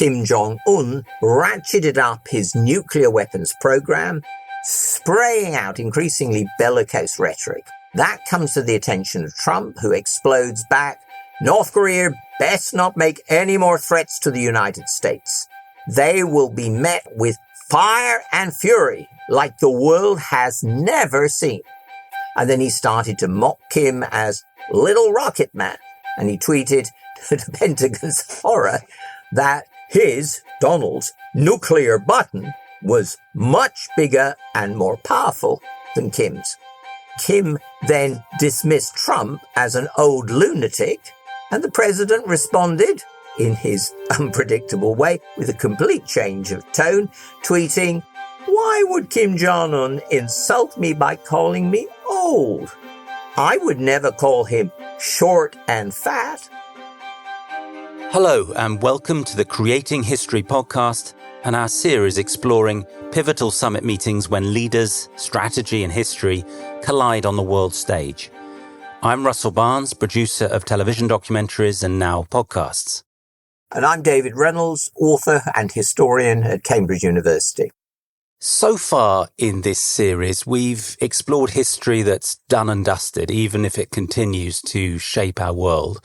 Kim Jong-un ratcheted up his nuclear weapons program, spraying out increasingly bellicose rhetoric. That comes to the attention of Trump, who explodes back, "North Korea best not make any more threats to the United States. They will be met with fire and fury like the world has never seen." And then he started to mock Kim as Little Rocket Man. And he tweeted to the Pentagon's horror that his, Donald's, nuclear button was much bigger and more powerful than Kim's. Kim then dismissed Trump as an old lunatic, and the president responded in his unpredictable way with a complete change of tone, tweeting, "Why would Kim Jong-un insult me by calling me old? I would never call him short and fat." Hello and welcome to the Creating History podcast and our series exploring pivotal summit meetings when leaders, strategy and history collide on the world stage. I'm Russell Barnes, producer of television documentaries and now podcasts. And I'm David Reynolds, author and historian at Cambridge University. So far in this series, we've explored history that's done and dusted, even if it continues to shape our world.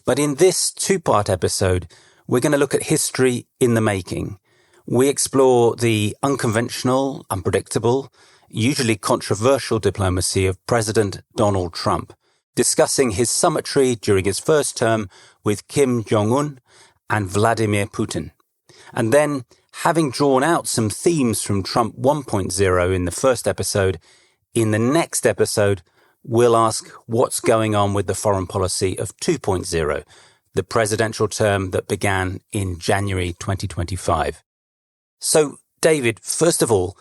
But in this two-part episode, we're going to look at history in the making. We explore the unconventional, unpredictable, usually controversial diplomacy of President Donald Trump, discussing his summitry during his first term with Kim Jong-un and Vladimir Putin. And then, having drawn out some themes from Trump 1.0 in the first episode, in the next episode, we'll ask what's going on with the foreign policy of 2.0, the presidential term that began in January 2025. So, David, first of all,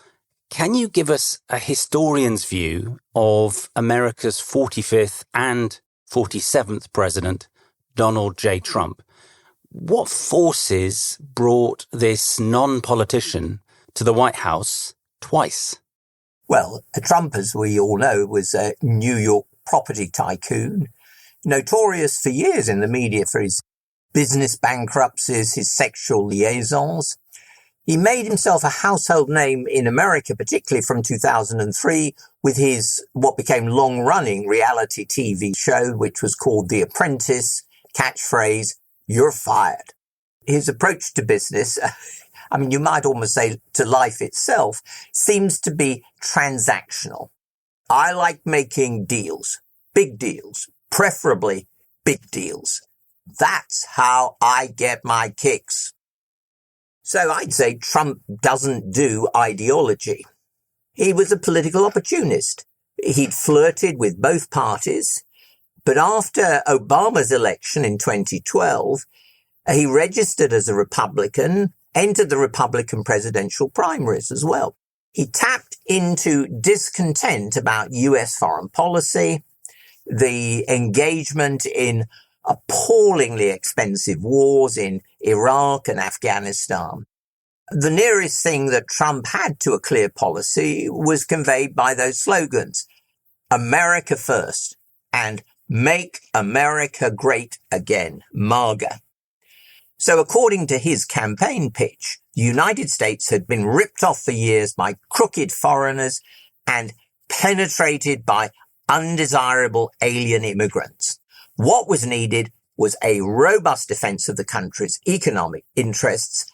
can you give us a historian's view of America's 45th and 47th president, Donald J. Trump? What forces brought this non-politician to the White House twice? Well, Trump, as we all know, was a New York property tycoon, notorious for years in the media for his business bankruptcies, his sexual liaisons. He made himself a household name in America, particularly from 2003, with his what became long-running reality TV show, which was called The Apprentice, catchphrase, "You're fired." His approach to business, you might almost say to life itself, seems to be transactional. I like making deals, big deals, preferably big deals. That's how I get my kicks. So I'd say Trump doesn't do ideology. He was a political opportunist. He'd flirted with both parties, but after Obama's election in 2012, he registered as a Republican, entered the Republican presidential primaries as well. He tapped into discontent about US foreign policy, the engagement in appallingly expensive wars in Iraq and Afghanistan. The nearest thing that Trump had to a clear policy was conveyed by those slogans, America first, and Make America Great Again, MAGA. So according to his campaign pitch, the United States had been ripped off for years by crooked foreigners and penetrated by undesirable alien immigrants. What was needed was a robust defense of the country's economic interests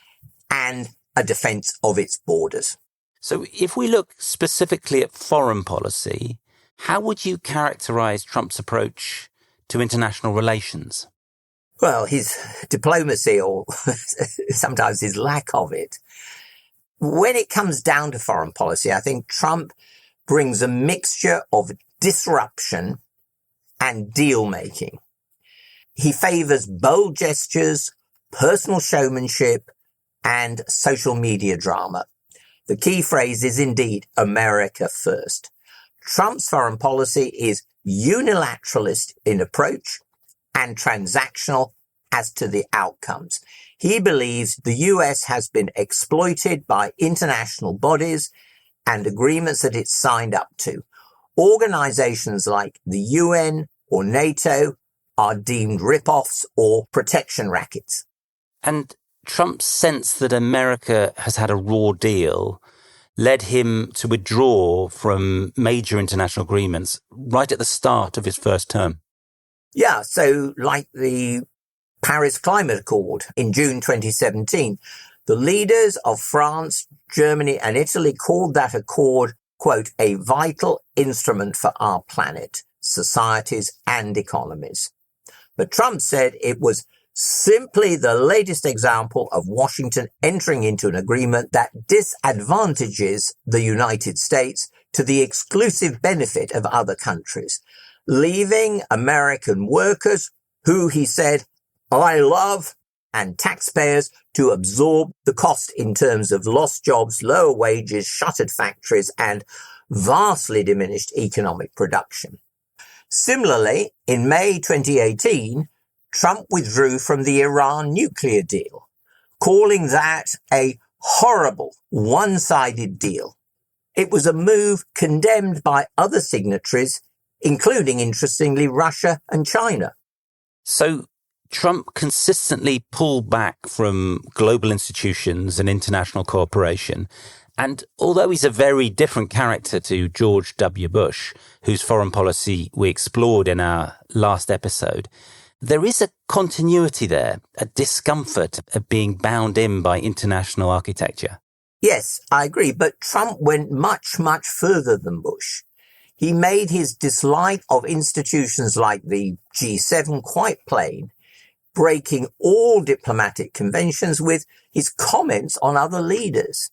and a defense of its borders. So if we look specifically at foreign policy, how would you characterize Trump's approach to international relations? Well, his diplomacy, or sometimes his lack of it. When it comes down to foreign policy, I think Trump brings a mixture of disruption and deal-making. He favors bold gestures, personal showmanship, and social media drama. The key phrase is indeed America first. Trump's foreign policy is unilateralist in approach and transactional as to the outcomes. He believes the US has been exploited by international bodies and agreements that it's signed up to. Organizations like the UN or NATO are deemed rip-offs or protection rackets. And Trump's sense that America has had a raw deal led him to withdraw from major international agreements right at the start of his first term. Yeah, so like the Paris Climate Accord in June 2017, the leaders of France, Germany and Italy called that accord, quote, a vital instrument for our planet, societies and economies. But Trump said it was simply the latest example of Washington entering into an agreement that disadvantages the United States to the exclusive benefit of other countries, leaving American workers, who he said, I love, and taxpayers to absorb the cost in terms of lost jobs, lower wages, shuttered factories, and vastly diminished economic production. Similarly, in May 2018, Trump withdrew from the Iran nuclear deal, calling that a horrible, one-sided deal. It was a move condemned by other signatories, including, interestingly, Russia and China. So Trump consistently pulled back from global institutions and international cooperation. And although he's a very different character to George W. Bush, whose foreign policy we explored in our last episode, there is a continuity there, a discomfort of being bound in by international architecture. Yes, I agree, but Trump went much, much further than Bush. He made his dislike of institutions like the G7 quite plain, breaking all diplomatic conventions with his comments on other leaders.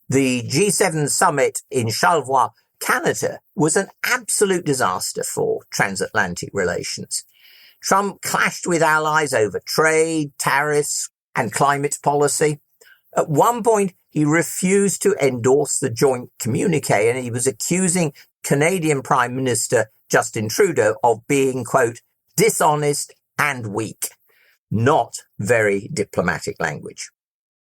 The G7 summit in Charlevoix, Canada, was an absolute disaster for transatlantic relations. Trump clashed with allies over trade, tariffs, and climate policy. At one point, he refused to endorse the joint communique, and he was accusing Canadian Prime Minister Justin Trudeau of being, quote, dishonest and weak. Not very diplomatic language.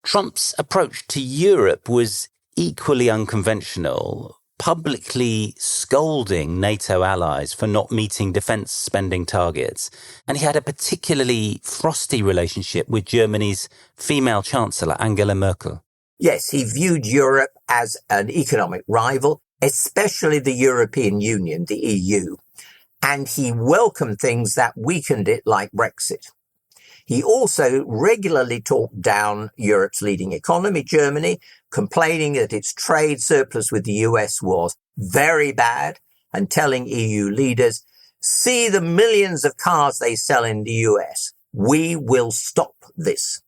Trump's approach to Europe was equally unconventional, publicly scolding NATO allies for not meeting defence spending targets. And he had a particularly frosty relationship with Germany's female Chancellor, Angela Merkel. Yes, he viewed Europe as an economic rival, especially the European Union, the EU. And he welcomed things that weakened it, like Brexit. He also regularly talked down Europe's leading economy, Germany, complaining that its trade surplus with the US was very bad and telling EU leaders, see the millions of cars they sell in the US. We will stop this.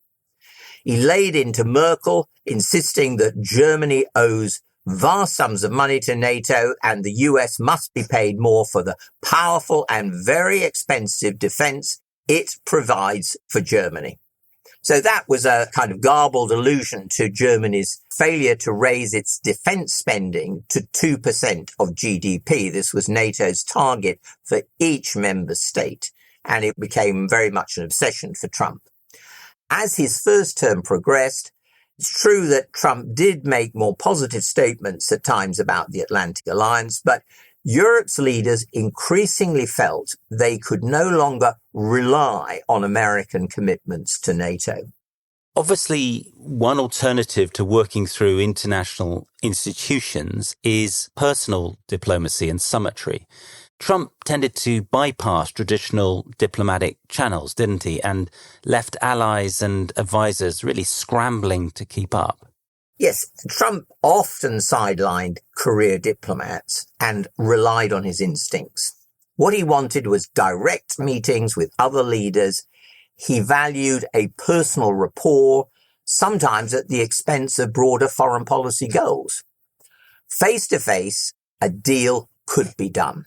He laid into Merkel, insisting that Germany owes vast sums of money to NATO and the US must be paid more for the powerful and very expensive defense it provides for Germany. So that was a kind of garbled allusion to Germany's failure to raise its defense spending to 2% of GDP. This was NATO's target for each member state, and it became very much an obsession for Trump. As his first term progressed, it's true that Trump did make more positive statements at times about the Atlantic Alliance, but Europe's leaders increasingly felt they could no longer rely on American commitments to NATO. Obviously, one alternative to working through international institutions is personal diplomacy and summitry. Trump tended to bypass traditional diplomatic channels, didn't he? And left allies and advisors really scrambling to keep up. Yes, Trump often sidelined career diplomats and relied on his instincts. What he wanted was direct meetings with other leaders. He valued a personal rapport, sometimes at the expense of broader foreign policy goals. Face to face, a deal could be done.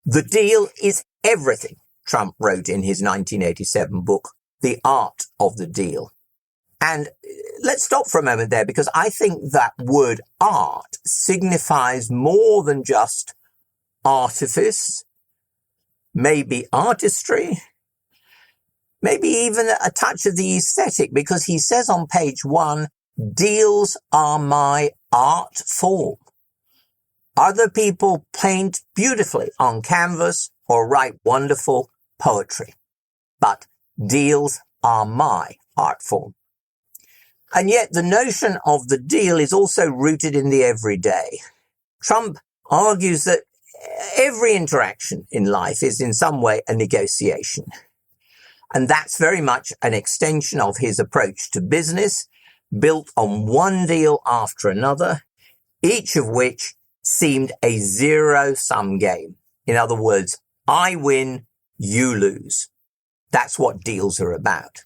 The deal is everything, Trump wrote in his 1987 book, The Art of the Deal. And let's stop for a moment there, because I think that word art signifies more than just artifice, maybe artistry, maybe even a touch of the aesthetic, because he says on page 1, deals are my art form. Other people paint beautifully on canvas or write wonderful poetry, but deals are my art form. And yet the notion of the deal is also rooted in the everyday. Trump argues that every interaction in life is in some way a negotiation. And that's very much an extension of his approach to business, built on one deal after another, each of which seemed a zero-sum game. In other words, I win, you lose. That's what deals are about.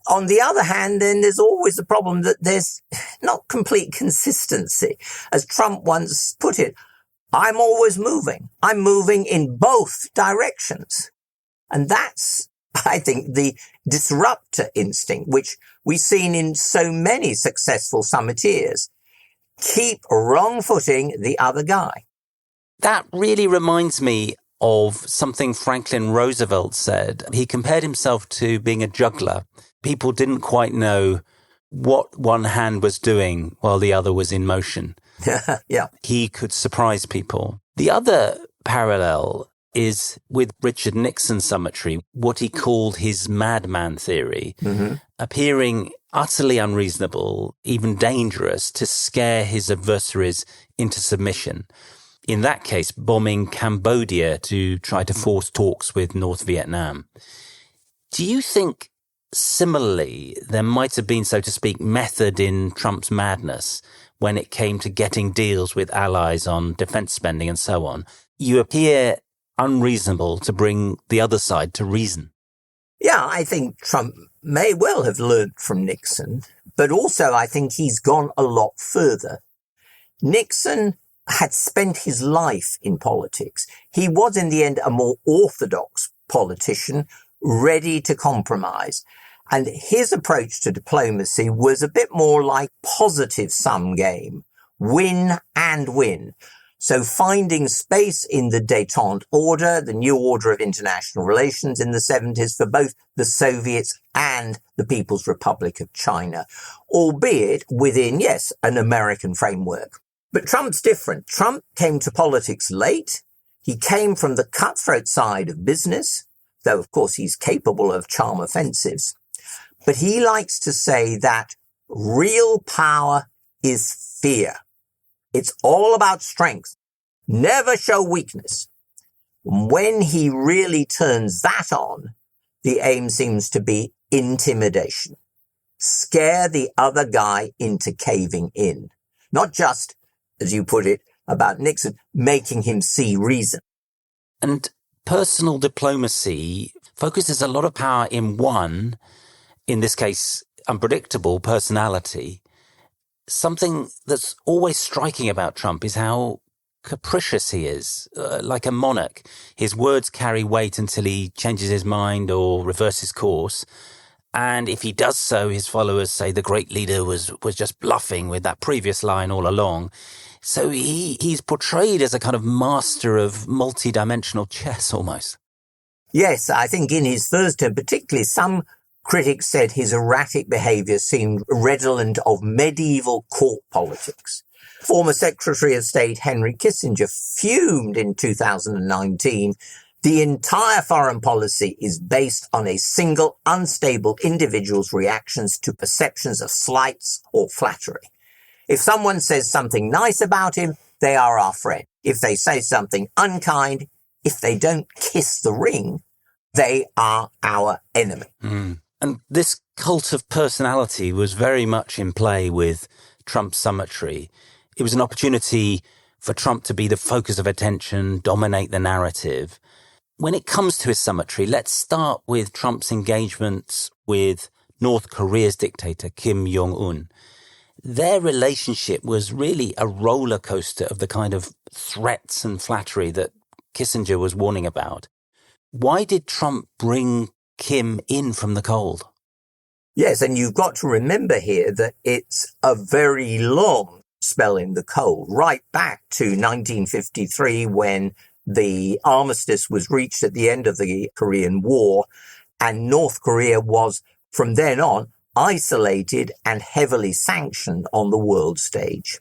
On the other hand, then there's always the problem that there's not complete consistency. As Trump once put it, I'm always moving. I'm moving in both directions. And that's, I think, the disruptor instinct, which we've seen in so many successful summiteers. Keep wrong-footing the other guy. That really reminds me of something Franklin Roosevelt said. He compared himself to being a juggler. People didn't quite know what one hand was doing while the other was in motion. Yeah. He could surprise people. The other parallel is with Richard Nixon's Summitry, what he called his madman theory, appearing utterly unreasonable, even dangerous, to scare his adversaries into submission. In that case, bombing Cambodia to try to force talks with North Vietnam. Do you think, similarly, there might have been, so to speak, method in Trump's madness when it came to getting deals with allies on defense spending and so on? You appear unreasonable to bring the other side to reason. Yeah, I think Trump may well have learned from Nixon, but also I think he's gone a lot further. Nixon had spent his life in politics. He was in the end a more orthodox politician, ready to compromise. And his approach to diplomacy was a bit more like positive sum game, win and win. So finding space in the détente order, the new order of international relations in the 70s for both the Soviets and the People's Republic of China, albeit within, yes, an American framework. But Trump's different. Trump came to politics late. He came from the cutthroat side of business, though of course he's capable of charm offensives. But he likes to say that real power is fear. It's all about strength. Never show weakness. When he really turns that on, the aim seems to be intimidation. Scare the other guy into caving in. Not just, as you put it, about Nixon, making him see reason. And personal diplomacy focuses a lot of power in one, in this case, unpredictable personality. Something that's always striking about Trump is how capricious he is, like a monarch. His words carry weight until he changes his mind or reverses course. And if he does so, his followers say the great leader was just bluffing with that previous line all along. So he's portrayed as a kind of master of multi-dimensional chess almost. Yes, I think in his first term, particularly, some critics said his erratic behaviour seemed redolent of medieval court politics. Former Secretary of State Henry Kissinger fumed in 2019. The entire foreign policy is based on a single unstable individual's reactions to perceptions of slights or flattery. If someone says something nice about him, they are our friend. If they say something unkind, if they don't kiss the ring, they are our enemy. And this cult of personality was very much in play with Trump's Summitry. It was an opportunity for Trump to be the focus of attention, dominate the narrative. When it comes to his Summitry, let's start with Trump's engagements with North Korea's dictator, Kim Jong-un. Their relationship was really a roller coaster of the kind of threats and flattery that Kissinger was warning about. Why did Trump bring Kim in from the cold? Yes, and you've got to remember here that it's a very long spell in the cold, right back to 1953 when the armistice was reached at the end of the Korean War, and North Korea was, from then on, isolated and heavily sanctioned on the world stage.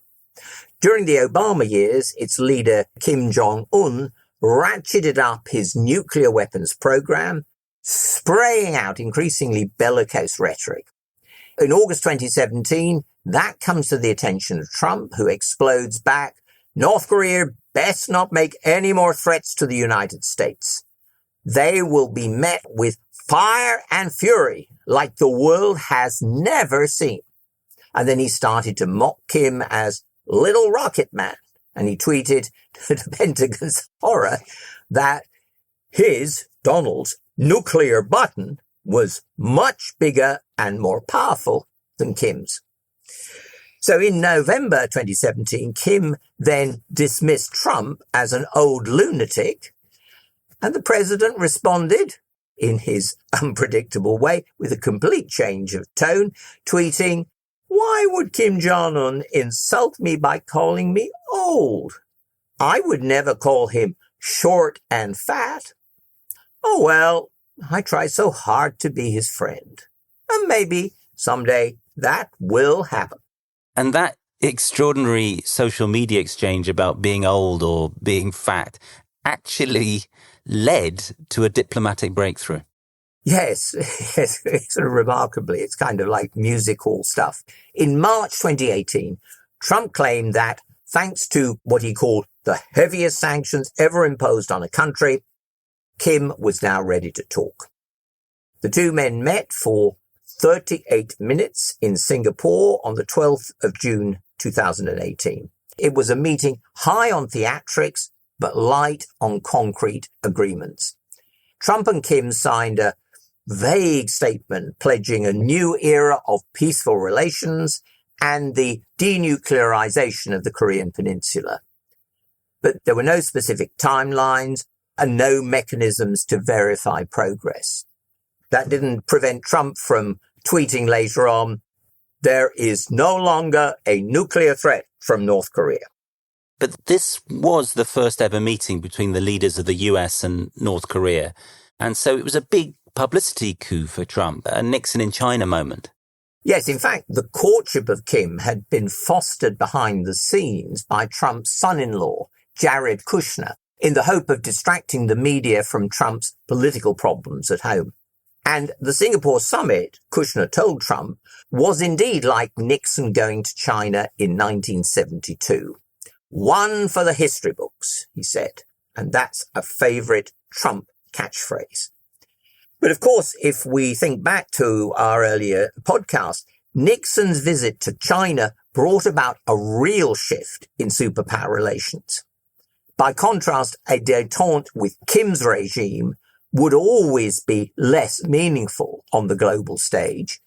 During the Obama years, its leader, Kim Jong-un, ratcheted up his nuclear weapons program, spraying out increasingly bellicose rhetoric. In August 2017, that comes to the attention of Trump, who explodes back, North Korea best not make any more threats to the United States. They will be met with fire and fury like the world has never seen. And then he started to mock Kim as Little Rocket Man. And he tweeted to the Pentagon's horror that his, Donald's, nuclear button was much bigger and more powerful than Kim's. So in November 2017, Kim then dismissed Trump as an old lunatic, and the president responded in his unpredictable way with a complete change of tone, tweeting, "Why would Kim Jong-un insult me by calling me old? I would never call him short and fat. Oh well, I try so hard to be his friend. And maybe someday that will happen." And that extraordinary social media exchange about being old or being fat actually led to a diplomatic breakthrough. Yes, it's remarkably. It's kind of like music hall stuff. In March 2018, Trump claimed that thanks to what he called the heaviest sanctions ever imposed on a country, Kim was now ready to talk. The two men met for 38 minutes in Singapore on the 12th of June 2018. It was a meeting high on theatrics, but light on concrete agreements. Trump and Kim signed a vague statement pledging a new era of peaceful relations and the denuclearization of the Korean Peninsula. But there were no specific timelines and no mechanisms to verify progress. That didn't prevent Trump from tweeting later on, "There is no longer a nuclear threat from North Korea." But this was the first ever meeting between the leaders of the US and North Korea. And so it was a big publicity coup for Trump, a Nixon in China moment. Yes, in fact, the courtship of Kim had been fostered behind the scenes by Trump's son-in-law, Jared Kushner, in the hope of distracting the media from Trump's political problems at home. And the Singapore summit, Kushner told Trump, was indeed like Nixon going to China in 1972. One for the history books, he said. And that's a favorite Trump catchphrase. But of course, if we think back to our earlier podcast, Nixon's visit to China brought about a real shift in superpower relations. By contrast, a détente with Kim's regime would always be less meaningful on the global stage,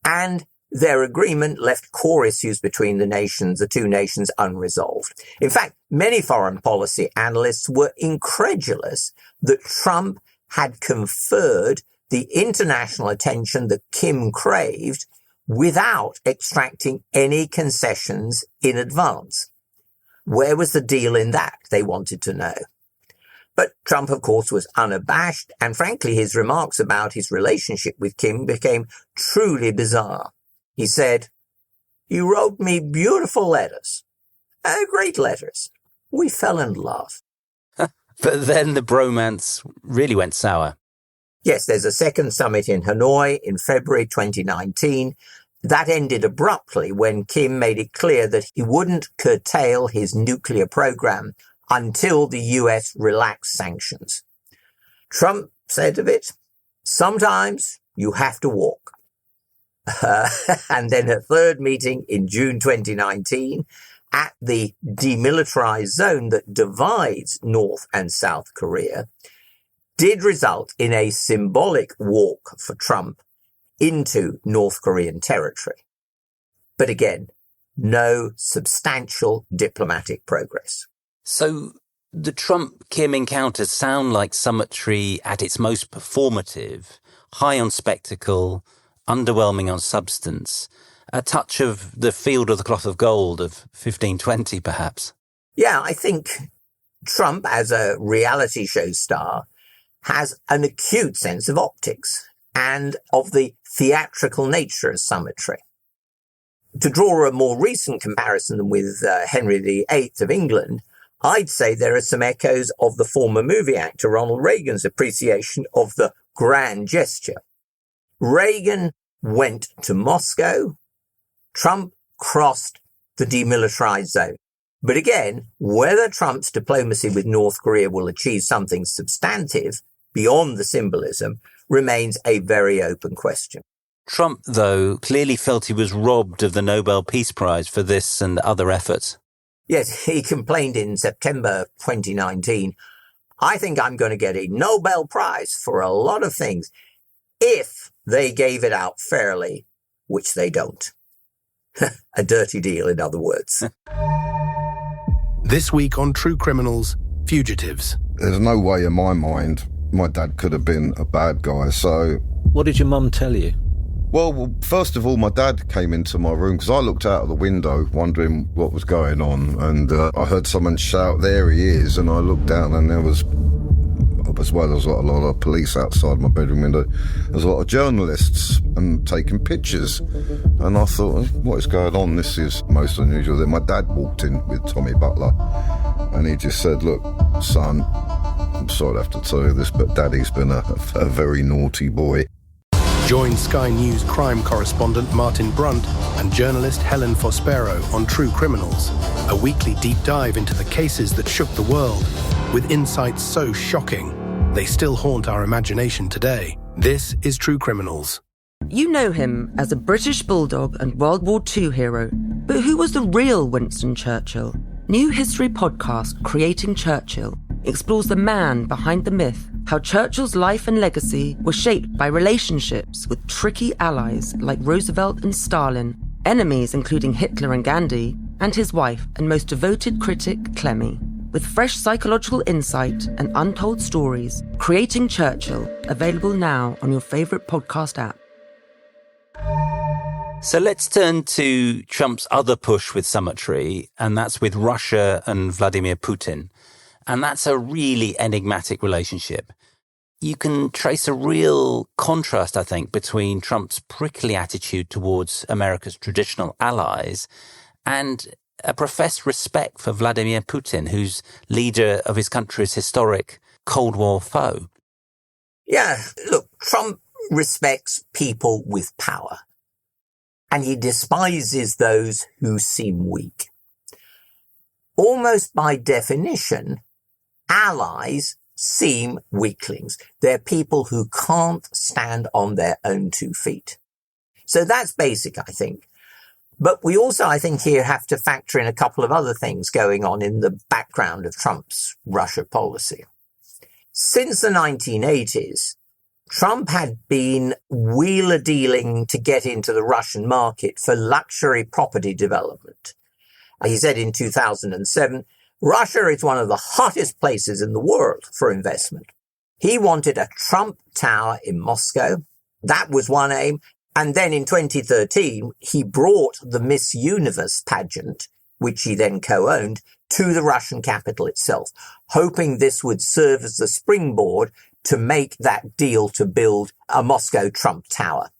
and their agreement left core issues between the two nations, unresolved. In fact, many foreign policy analysts were incredulous that Trump had conferred the international attention that Kim craved without extracting any concessions in advance. Where was the deal in that? They wanted to know. But Trump, of course, was unabashed, and frankly, his remarks about his relationship with Kim became truly bizarre. He said, "You wrote me beautiful letters, great letters. We fell in love." But then the bromance really went sour. Yes, there's a second summit in Hanoi in February 2019. That ended abruptly when Kim made it clear that he wouldn't curtail his nuclear program until the US relaxed sanctions. Trump said of it, "Sometimes you have to walk." And then a third meeting in June 2019 at the demilitarized zone that divides North and South Korea did result in a symbolic walk for Trump into North Korean territory. But again, no substantial diplomatic progress. So the Trump-Kim encounters sound like Summitry at its most performative, high on spectacle, underwhelming on substance, a touch of the field of the cloth of gold of 1520, perhaps. Yeah, I think Trump, as a reality show star, has an acute sense of optics and of the theatrical nature of Summitry. To draw a more recent comparison with Henry VIII of England, I'd say there are some echoes of the former movie actor Ronald Reagan's appreciation of the grand gesture. Reagan went to Moscow. Trump crossed the demilitarized zone. But again, whether Trump's diplomacy with North Korea will achieve something substantive beyond the symbolism remains a very open question. Trump, though, clearly felt he was robbed of the Nobel Peace Prize for this and other efforts. Yes, he complained in September 2019, I think I'm going to get a Nobel Prize for a lot of things if they gave it out fairly, which they don't. A dirty deal, in other words. This week on True Criminals, Fugitives. There's no way in my mind my dad could have been a bad guy, so... What did your mum tell you? Well, first of all, my dad came into my room because I looked out of the window wondering what was going on, and I heard someone shout, "There he is," and I looked down and there was a lot of police outside my bedroom window. There was a lot of journalists and taking pictures, and I thought, what is going on? This is most unusual. Then my dad walked in with Tommy Butler, and he just said, "Look, son, I'm sorry to have to tell you this, but Daddy's been a very naughty boy." Join Sky News crime correspondent Martin Brunt and journalist Helen Fospero on True Criminals, a weekly deep dive into the cases that shook the world, with insights so shocking they still haunt our imagination today. This is True Criminals. You know him as a British bulldog and World War II hero, but who was the real Winston Churchill? New history podcast Creating Churchill explores the man behind the myth, how Churchill's life and legacy were shaped by relationships with tricky allies like Roosevelt and Stalin, enemies including Hitler and Gandhi, and his wife and most devoted critic, Clemmy. With fresh psychological insight and untold stories, Creating Churchill, available now on your favourite podcast app. So let's turn to Trump's other push with Summitry, and that's with Russia and Vladimir Putin. And that's a really enigmatic relationship. You can trace a real contrast, I think, between Trump's prickly attitude towards America's traditional allies and a professed respect for Vladimir Putin, who's leader of his country's historic Cold War foe. Yeah, look, Trump respects people with power, and he despises those who seem weak. Almost by definition, allies seem weaklings. They're people who can't stand on their own 2 feet. So that's basic, I think. But we also, I think, here have to factor in a couple of other things going on in the background of Trump's Russia policy. Since the 1980s, Trump had been wheeler-dealing to get into the Russian market for luxury property development. He said in 2007, Russia is one of the hottest places in the world for investment. He wanted a Trump Tower in Moscow. That was one aim. And then in 2013, he brought the Miss Universe pageant, which he then co-owned, to the Russian capital itself, hoping this would serve as the springboard to make that deal to build a Moscow Trump Tower.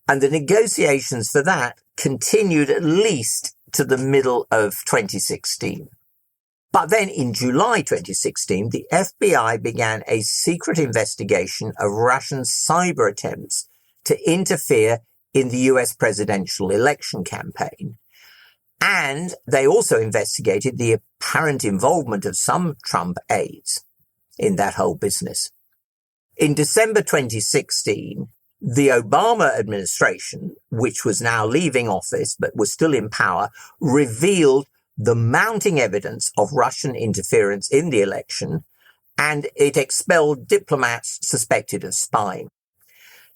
And the negotiations for that continued at least to the middle of 2016. But then in July 2016, the FBI began a secret investigation of Russian cyber attempts to interfere in the US presidential election campaign. And they also investigated the apparent involvement of some Trump aides in that whole business. In December 2016, the Obama administration, which was now leaving office but was still in power, revealed the mounting evidence of Russian interference in the election, and it expelled diplomats suspected of spying.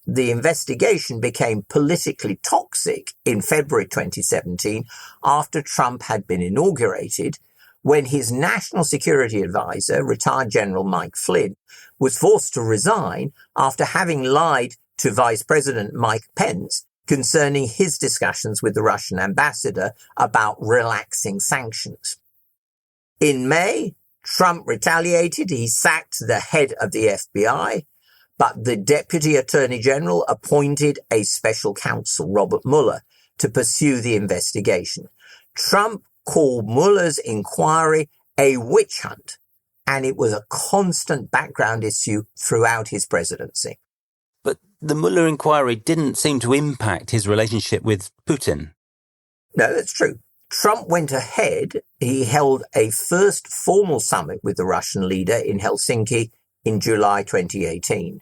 The investigation became politically toxic in February 2017 after Trump had been inaugurated, when his national security advisor, retired General Mike Flynn, was forced to resign after having lied to Vice President Mike Pence concerning his discussions with the Russian ambassador about relaxing sanctions. In May, Trump retaliated. He sacked the head of the FBI, but the Deputy Attorney General appointed a special counsel, Robert Mueller, to pursue the investigation. Trump called Mueller's inquiry a witch hunt, and it was a constant background issue throughout his presidency. But the Mueller inquiry didn't seem to impact his relationship with Putin. No, that's true. Trump went ahead. He held a first formal summit with the Russian leader in Helsinki in July 2018.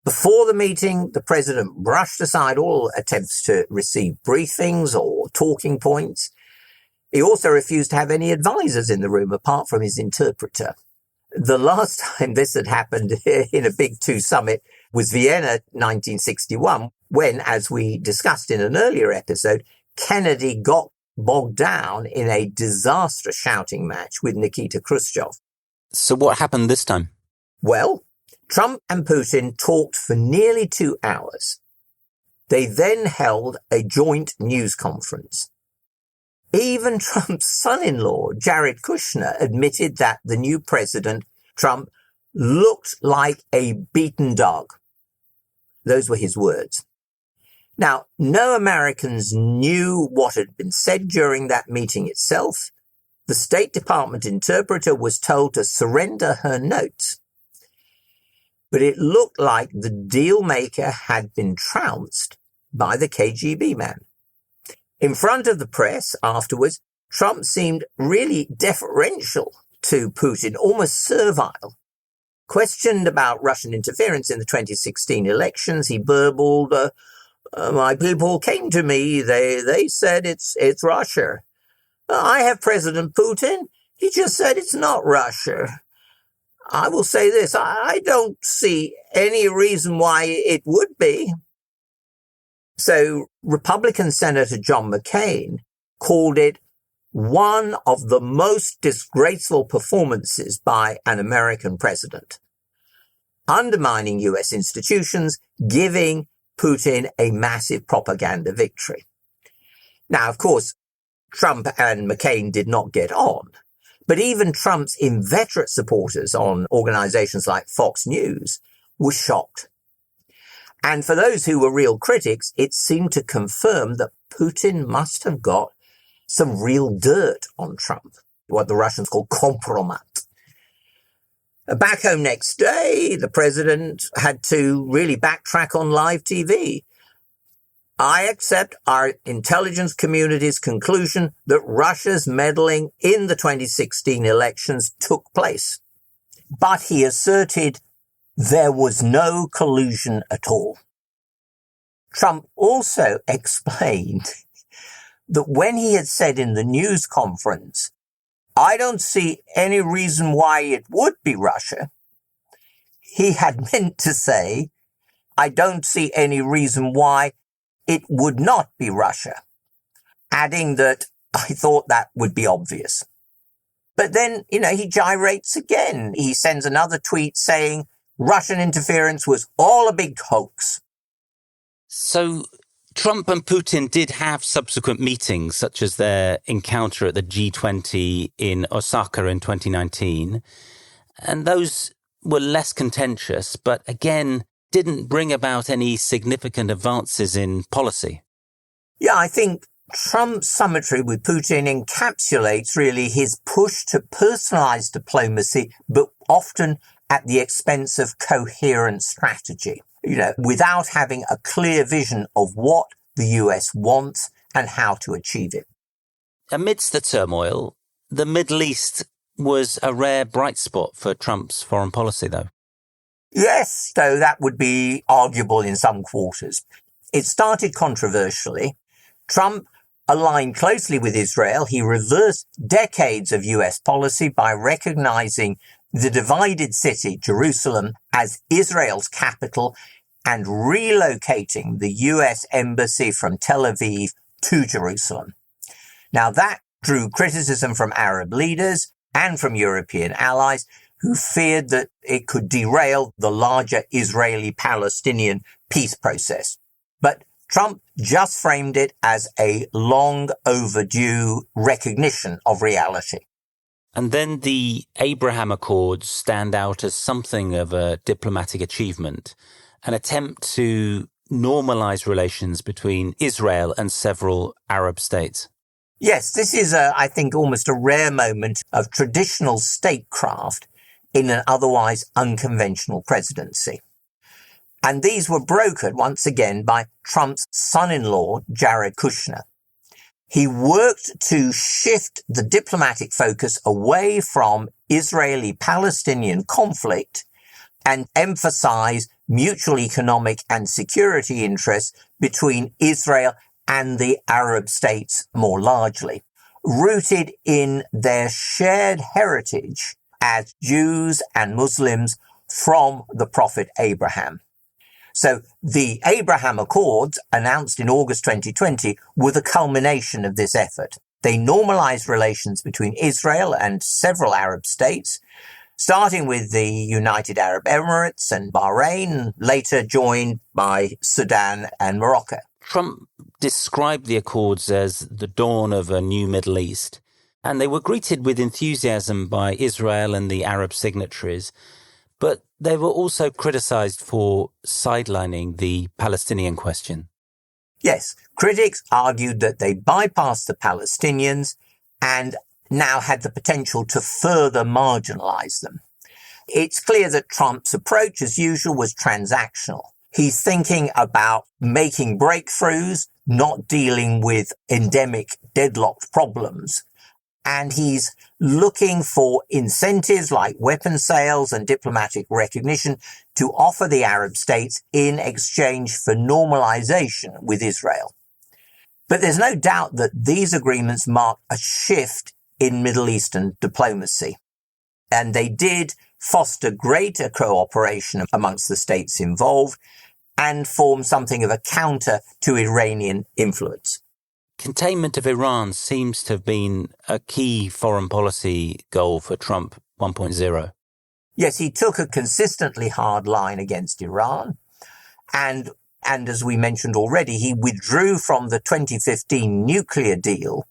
Before the meeting, the president brushed aside all attempts to receive briefings or talking points. He also refused to have any advisors in the room apart from his interpreter. The last time this had happened in a Big Two summit was Vienna 1961, when, as we discussed in an earlier episode, Kennedy got bogged down in a disastrous shouting match with Nikita Khrushchev. So what happened this time? Well, Trump and Putin talked for nearly 2 hours. They then held a joint news conference. Even Trump's son-in-law, Jared Kushner, admitted that the new president, Trump, looked like a beaten dog. Those were his words. Now, no Americans knew what had been said during that meeting itself. The State Department interpreter was told to surrender her notes. But it looked like the deal maker had been trounced by the KGB man. In front of the press afterwards, Trump seemed really deferential to Putin, almost servile. Questioned about Russian interference in the 2016 elections, he burbled, my people came to me, they said it's Russia. I have President Putin, he just said it's not Russia. I will say this, I don't see any reason why it would be. So Republican Senator John McCain called it one of the most disgraceful performances by an American president, undermining US institutions, giving Putin a massive propaganda victory. Now, of course, Trump and McCain did not get on, but even Trump's inveterate supporters on organizations like Fox News were shocked. And for those who were real critics, it seemed to confirm that Putin must have got some real dirt on Trump, what the Russians call kompromat. Back home next day, the president had to really backtrack on live TV. I accept our intelligence community's conclusion that Russia's meddling in the 2016 elections took place. But he asserted there was no collusion at all. Trump also explained that when he had said in the news conference, I don't see any reason why it would be Russia, he had meant to say, I don't see any reason why it would not be Russia, adding that I thought that would be obvious. But then, he gyrates again. He sends another tweet saying Russian interference was all a big hoax. So Trump and Putin did have subsequent meetings, such as their encounter at the G20 in Osaka in 2019. And those were less contentious, but again, didn't bring about any significant advances in policy. Yeah, I think Trump's Summitry with Putin encapsulates really his push to personalize diplomacy, but often at the expense of coherent strategy, without having a clear vision of what the US wants and how to achieve it. Amidst the turmoil, the Middle East was a rare bright spot for Trump's foreign policy, though. Yes, though that would be arguable in some quarters. It started controversially. Trump aligned closely with Israel. He reversed decades of US policy by recognizing the divided city, Jerusalem, as Israel's capital and relocating the US embassy from Tel Aviv to Jerusalem. Now that drew criticism from Arab leaders and from European allies who feared that it could derail the larger Israeli-Palestinian peace process. But Trump just framed it as a long overdue recognition of reality. And then the Abraham Accords stand out as something of a diplomatic achievement, an attempt to normalize relations between Israel and several Arab states. Yes, this is, I think, almost a rare moment of traditional statecraft in an otherwise unconventional presidency. And these were brokered once again by Trump's son-in-law, Jared Kushner. He worked to shift the diplomatic focus away from Israeli-Palestinian conflict and emphasize mutual economic and security interests between Israel and the Arab states more largely, rooted in their shared heritage as Jews and Muslims from the prophet Abraham. So the Abraham Accords, announced in August 2020, were the culmination of this effort. They normalized relations between Israel and several Arab states, starting with the United Arab Emirates and Bahrain, later joined by Sudan and Morocco. Trump described the Accords as the dawn of a new Middle East, and they were greeted with enthusiasm by Israel and the Arab signatories. But they were also criticized for sidelining the Palestinian question. Yes, critics argued that they bypassed the Palestinians and now had the potential to further marginalize them. It's clear that Trump's approach, as usual, was transactional. He's thinking about making breakthroughs, not dealing with endemic deadlocked problems. And he's looking for incentives like weapon sales and diplomatic recognition to offer the Arab states in exchange for normalization with Israel. But there's no doubt that these agreements mark a shift in Middle Eastern diplomacy. And they did foster greater cooperation amongst the states involved and form something of a counter to Iranian influence. Containment of Iran seems to have been a key foreign policy goal for Trump 1.0. Yes, he took a consistently hard line against Iran. And as we mentioned already, he withdrew from the 2015 nuclear deal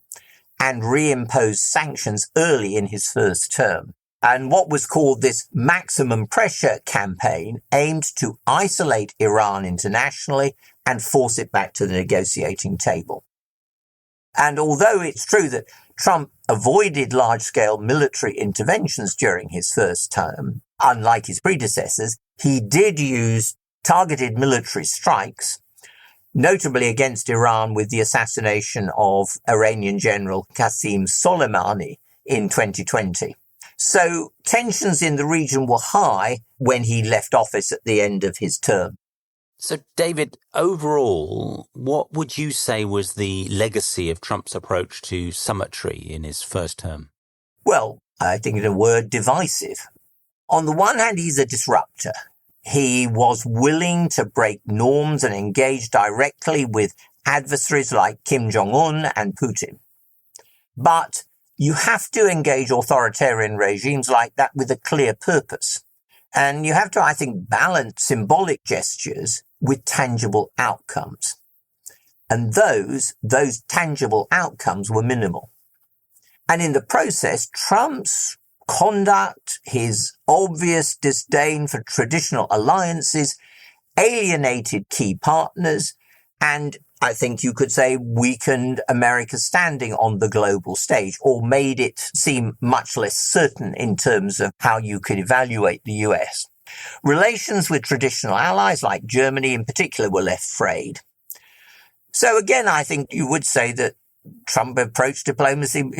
and reimposed sanctions early in his first term. And what was called this maximum pressure campaign aimed to isolate Iran internationally and force it back to the negotiating table. And although it's true that Trump avoided large-scale military interventions during his first term, unlike his predecessors, he did use targeted military strikes, notably against Iran with the assassination of Iranian General Qasem Soleimani in 2020. So tensions in the region were high when he left office at the end of his term. So, David, overall, what would you say was the legacy of Trump's approach to Summitry in his first term? Well, I think in a word, divisive. On the one hand, he's a disruptor. He was willing to break norms and engage directly with adversaries like Kim Jong-un and Putin. But you have to engage authoritarian regimes like that with a clear purpose. And you have to, I think, balance symbolic gestures with tangible outcomes. And those tangible outcomes were minimal. And in the process, Trump's conduct, his obvious disdain for traditional alliances, alienated key partners, and I think you could say weakened America's standing on the global stage, or made it seem much less certain in terms of how you could evaluate the US. Relations with traditional allies like Germany in particular were left frayed. So again, I think you would say that Trump approached diplomacy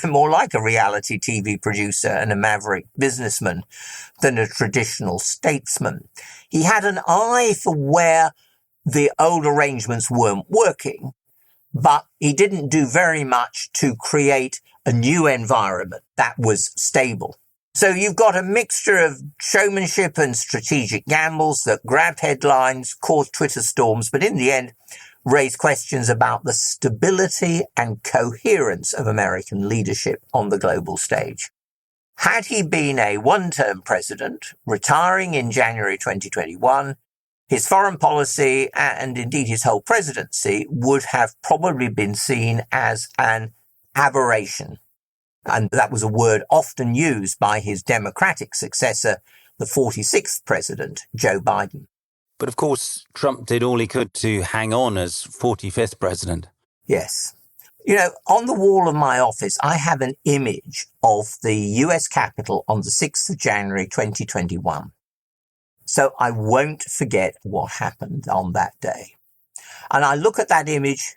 more like a reality TV producer and a maverick businessman than a traditional statesman. He had an eye for where the old arrangements weren't working, but he didn't do very much to create a new environment that was stable. So you've got a mixture of showmanship and strategic gambles that grabbed headlines, caused Twitter storms, but in the end raised questions about the stability and coherence of American leadership on the global stage. Had he been a one-term president, retiring in January 2021, his foreign policy and indeed his whole presidency would have probably been seen as an aberration. And that was a word often used by his Democratic successor, the 46th president, Joe Biden. But of course, Trump did all he could to hang on as 45th president. Yes. You know, on the wall of my office, I have an image of the US Capitol on the 6th of January 2021. So I won't forget what happened on that day. And I look at that image,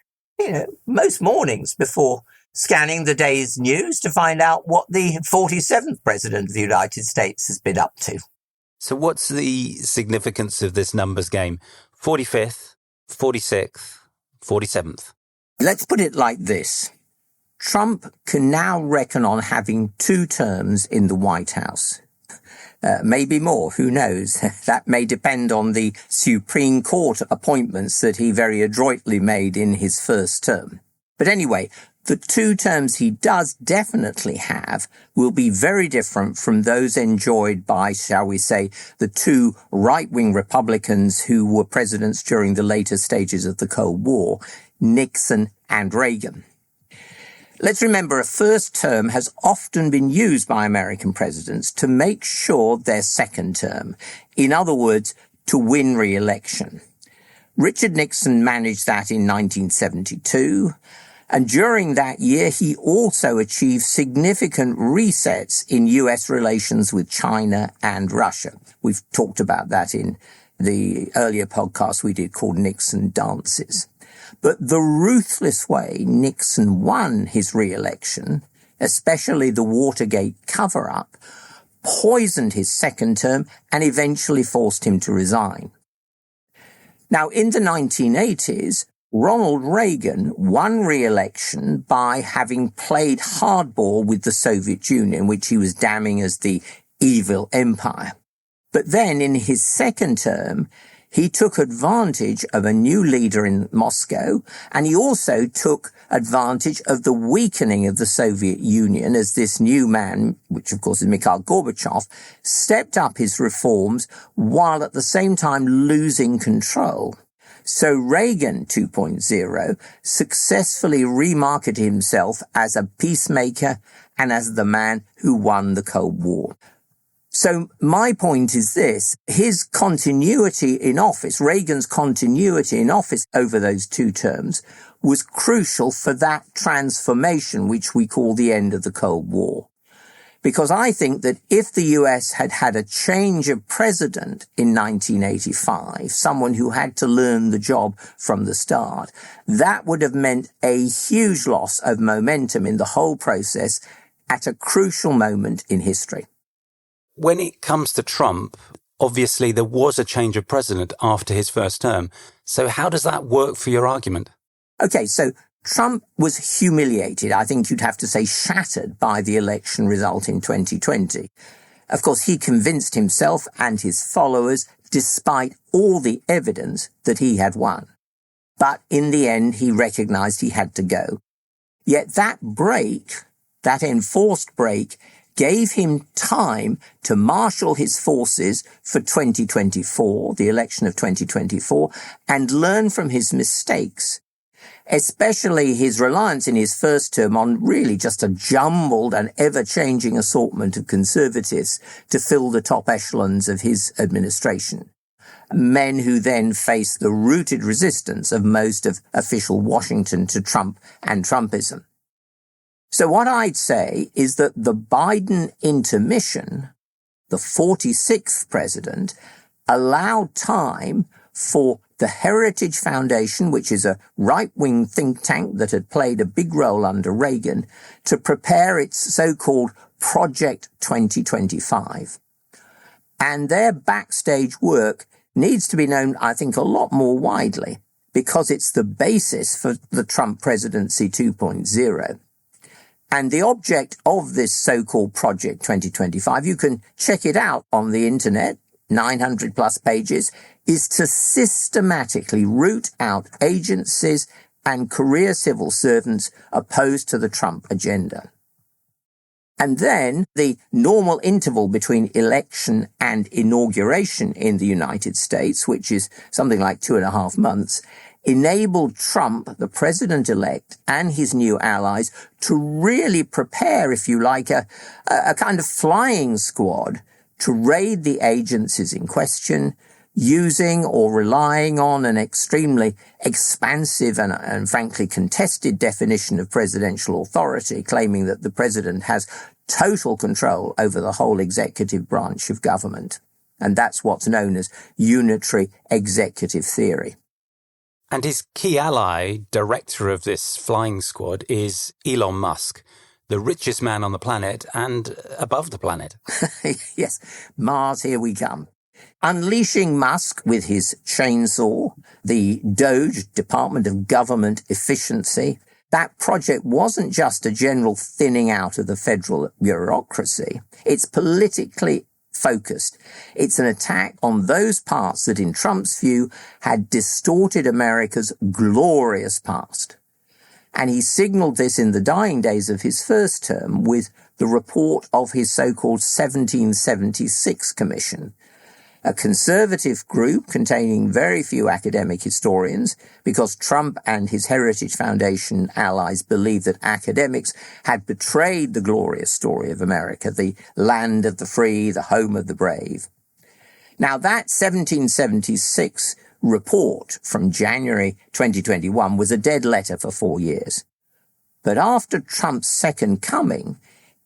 most mornings before scanning the day's news to find out what the 47th President of the United States has been up to. So what's the significance of this numbers game? 45th, 46th, 47th. Let's put it like this. Trump can now reckon on having 2 terms in the White House. Maybe more, who knows? That may depend on the Supreme Court appointments that he very adroitly made in his first term. But anyway, the 2 terms he does definitely have will be very different from those enjoyed by, shall we say, the 2 right-wing Republicans who were presidents during the later stages of the Cold War, Nixon and Reagan. Let's remember a first term has often been used by American presidents to make sure their second term. In other words, to win re-election. Richard Nixon managed that in 1972. And during that year, he also achieved significant resets in US relations with China and Russia. We've talked about that in the earlier podcast we did called Nixon Dances. But the ruthless way Nixon won his re-election, especially the Watergate cover-up, poisoned his second term and eventually forced him to resign. Now, in the 1980s, Ronald Reagan won re-election by having played hardball with the Soviet Union, which he was damning as the evil empire. But then in his second term, he took advantage of a new leader in Moscow, and he also took advantage of the weakening of the Soviet Union as this new man, which of course is Mikhail Gorbachev, stepped up his reforms while at the same time losing control. So Reagan 2.0 successfully remarketed himself as a peacemaker and as the man who won the Cold War. So my point is this, his continuity in office, Reagan's continuity in office over those 2 terms, was crucial for that transformation which we call the end of the Cold War. Because I think that if the US had had a change of president in 1985, someone who had to learn the job from the start, that would have meant a huge loss of momentum in the whole process at a crucial moment in history. When it comes to Trump, obviously there was a change of president after his first term. So how does that work for your argument? Okay, so Trump was humiliated, I think you'd have to say shattered, by the election result in 2020. Of course, he convinced himself and his followers, despite all the evidence, that he had won. But in the end, he recognized he had to go. Yet that break, that enforced break, gave him time to marshal his forces for 2024, the election of 2024, and learn from his mistakes, especially his reliance in his first term on really just a jumbled and ever-changing assortment of conservatives to fill the top echelons of his administration. Men who then faced the rooted resistance of most of official Washington to Trump and Trumpism. So what I'd say is that the Biden intermission, the 46th president, allowed time for the Heritage Foundation, which is a right-wing think tank that had played a big role under Reagan, to prepare its so-called Project 2025. And their backstage work needs to be known, I think, a lot more widely, because it's the basis for the Trump presidency 2.0. And the object of this so-called Project 2025, you can check it out on the internet, 900 plus pages, is to systematically root out agencies and career civil servants opposed to the Trump agenda. And then the normal interval between election and inauguration in the United States, which is something like 2.5 months, enabled Trump, the president-elect, and his new allies to really prepare, if you like, a kind of flying squad to raid the agencies in question, using or relying on an extremely expansive and frankly contested definition of presidential authority, claiming that the president has total control over the whole executive branch of government. And that's what's known as unitary executive theory. And his key ally, director of this flying squad, is Elon Musk, the richest man on the planet and above the planet. Yes, Mars, here we come. Unleashing Musk with his chainsaw, the DOGE, Department of Government Efficiency, that project wasn't just a general thinning out of the federal bureaucracy. It's politically focused. It's an attack on those parts that, in Trump's view, had distorted America's glorious past. And he signalled this in the dying days of his first term with the report of his so-called 1776 Commission, a conservative group containing very few academic historians, because Trump and his Heritage Foundation allies believed that academics had betrayed the glorious story of America, the land of the free, the home of the brave. Now, that 1776 report from January 2021 was a dead letter for 4 years. But after Trump's second coming,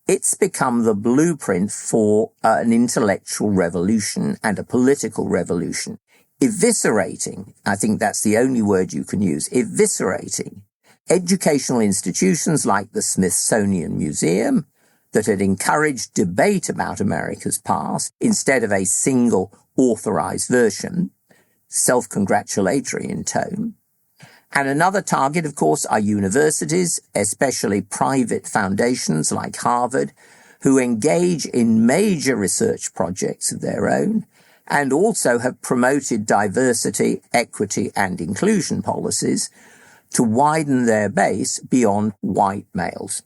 it's become the blueprint for an intellectual revolution and a political revolution, eviscerating, I think that's the only word you can use, eviscerating educational institutions like the Smithsonian Museum that had encouraged debate about America's past instead of a single authorized version, self-congratulatory in tone. And another target, of course, are universities, especially private foundations like Harvard, who engage in major research projects of their own and also have promoted diversity, equity, and inclusion policies to widen their base beyond white males.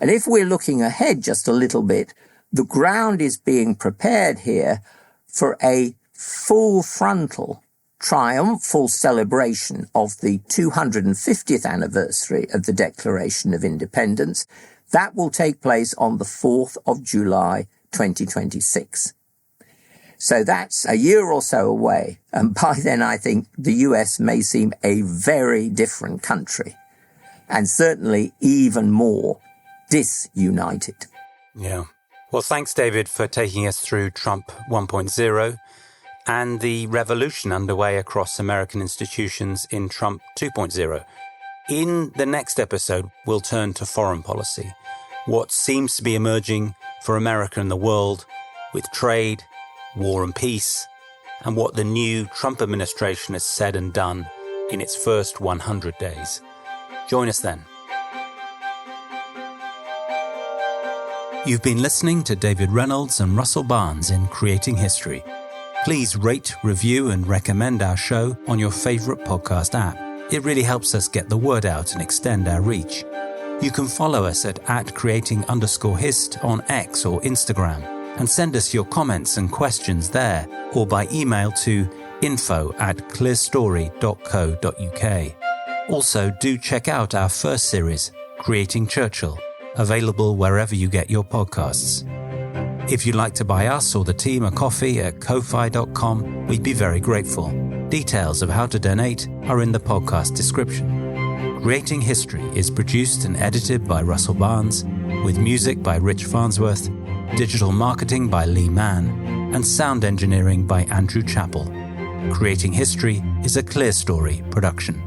And if we're looking ahead just a little bit, the ground is being prepared here for a full frontal triumphal celebration of the 250th anniversary of the Declaration of Independence. That will take place on the 4th of July, 2026. So that's a year or so away. And by then, I think the US may seem a very different country, and certainly even more disunited. Yeah. Well, thanks, David, for taking us through Trump 1.0 and the revolution underway across American institutions in Trump 2.0. In the next episode, we'll turn to foreign policy, what seems to be emerging for America and the world with trade, war and peace, and what the new Trump administration has said and done in its first 100 days. Join us then. You've been listening to David Reynolds and Russell Barnes in Creating History. Please rate, review, and recommend our show on your favourite podcast app. It really helps us get the word out and extend our reach. You can follow us at @creating_hist on X or Instagram and send us your comments and questions there or by email to info@clearstory.co.uk. Also, do check out our first series, Creating Churchill, available wherever you get your podcasts. If you'd like to buy us or the team a coffee at ko-fi.com, we'd be very grateful. Details of how to donate are in the podcast description. Creating History is produced and edited by Russell Barnes, with music by Rich Farnsworth, digital marketing by Lee Mann, and sound engineering by Andrew Chappell. Creating History is a Clear Story production.